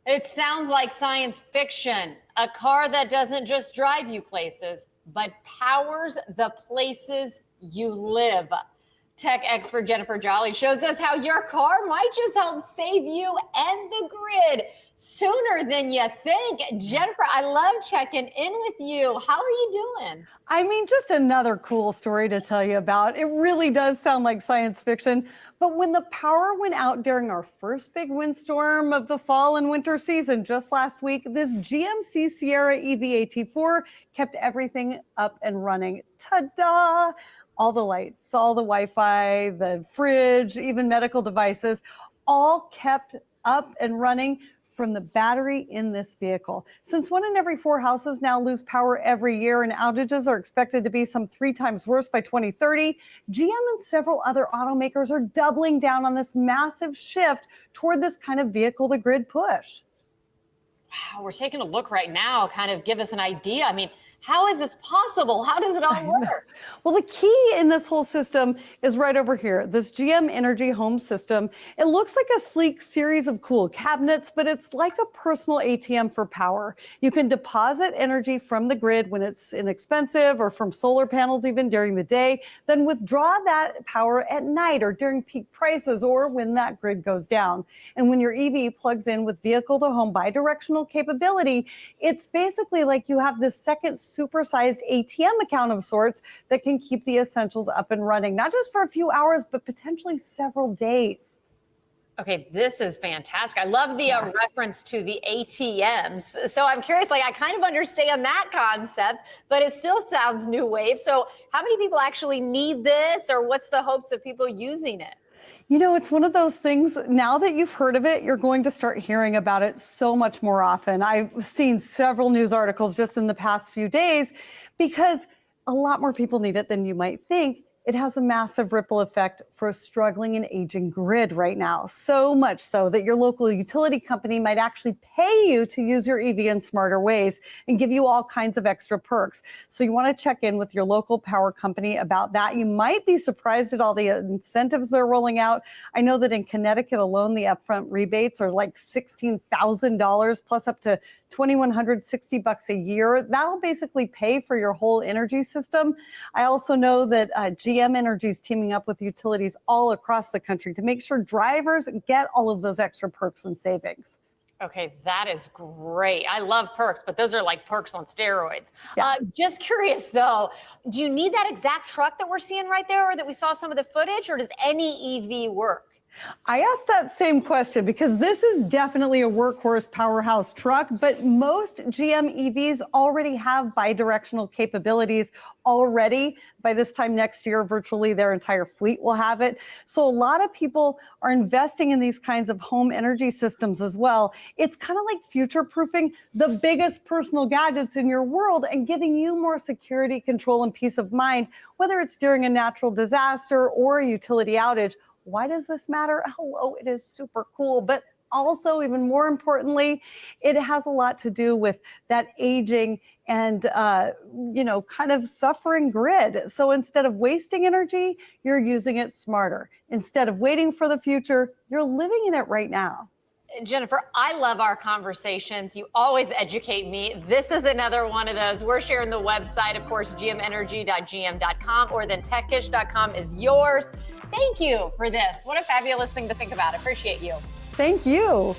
It sounds like science fiction. A car that doesn't just drive you places, but powers the places you live. Tech expert Jennifer Jolly shows us how your car might just help save you and the grid sooner than you think. Jennifer, I love checking in with you. How are you doing? I mean, just another cool story to tell you about. It really does sound like science fiction. But when the power went out during our first big windstorm of the fall and winter season just last week, this GMC Sierra EV AT4 kept everything up and running. Ta-da! All the lights, all the Wi-Fi, the fridge, even medical devices, all kept up and running from the battery in this vehicle. Since 1 in every 4 houses now lose power every year and outages are expected to be some 3 times worse by 2030, GM and several other automakers are doubling down on this massive shift toward this kind of vehicle to grid push. Wow, we're taking a look right now, kind of give us an idea. I mean, how is this possible? How does it all work? Well, the key in this whole system is right over here, this GM Energy Home System. It looks like a sleek series of cool cabinets, but it's like a personal ATM for power. You can deposit energy from the grid when it's inexpensive or from solar panels even during the day, then withdraw that power at night or during peak prices or when that grid goes down. And when your EV plugs in with vehicle to home bidirectional capability, it's basically like you have this second supersized ATM account of sorts that can keep the essentials up and running, not just for a few hours, but potentially several days. Okay, this is fantastic. I love the reference to the ATMs. So I'm curious, like, I kind of understand that concept, but it still sounds new wave. So how many people actually need this, or what's the hopes of people using it? You know, it's one of those things, now that you've heard of it, you're going to start hearing about it so much more often. I've seen several news articles just in the past few days because a lot more people need it than you might think. It has a massive ripple effect for a struggling and aging grid right now. So much so that your local utility company might actually pay you to use your EV in smarter ways and give you all kinds of extra perks. So you want to check in with your local power company about that. You might be surprised at all the incentives they're rolling out. I know that in Connecticut alone, the upfront rebates are like $16,000 plus up to $2,160 a year. That'll basically pay for your whole energy system. I also know that GM Energy is teaming up with utilities all across the country to make sure drivers get all of those extra perks and savings. Okay, that is great. I love perks, but those are like perks on steroids. Yeah. Just curious though, do you need that exact truck that we're seeing right there, or that we saw some of the footage, or does any EV work? I asked that same question because this is definitely a workhorse powerhouse truck, but most GM EVs already have bidirectional capabilities already. By this time next year, virtually their entire fleet will have it. So a lot of people are investing in these kinds of home energy systems as well. It's kind of like future proofing the biggest personal gadgets in your world and giving you more security, control, and peace of mind, whether it's during a natural disaster or a utility outage. Why does this matter? Hello, it is super cool. But also, even more importantly, it has a lot to do with that aging and, kind of suffering grid. So instead of wasting energy, you're using it smarter. Instead of waiting for the future, you're living in it right now. Jennifer, I love our conversations. You always educate me. This is another one of those. We're sharing the website, of course, gmenergy.gm.com, or then techish.com is yours. Thank you for this. What a fabulous thing to think about. I appreciate you. Thank you.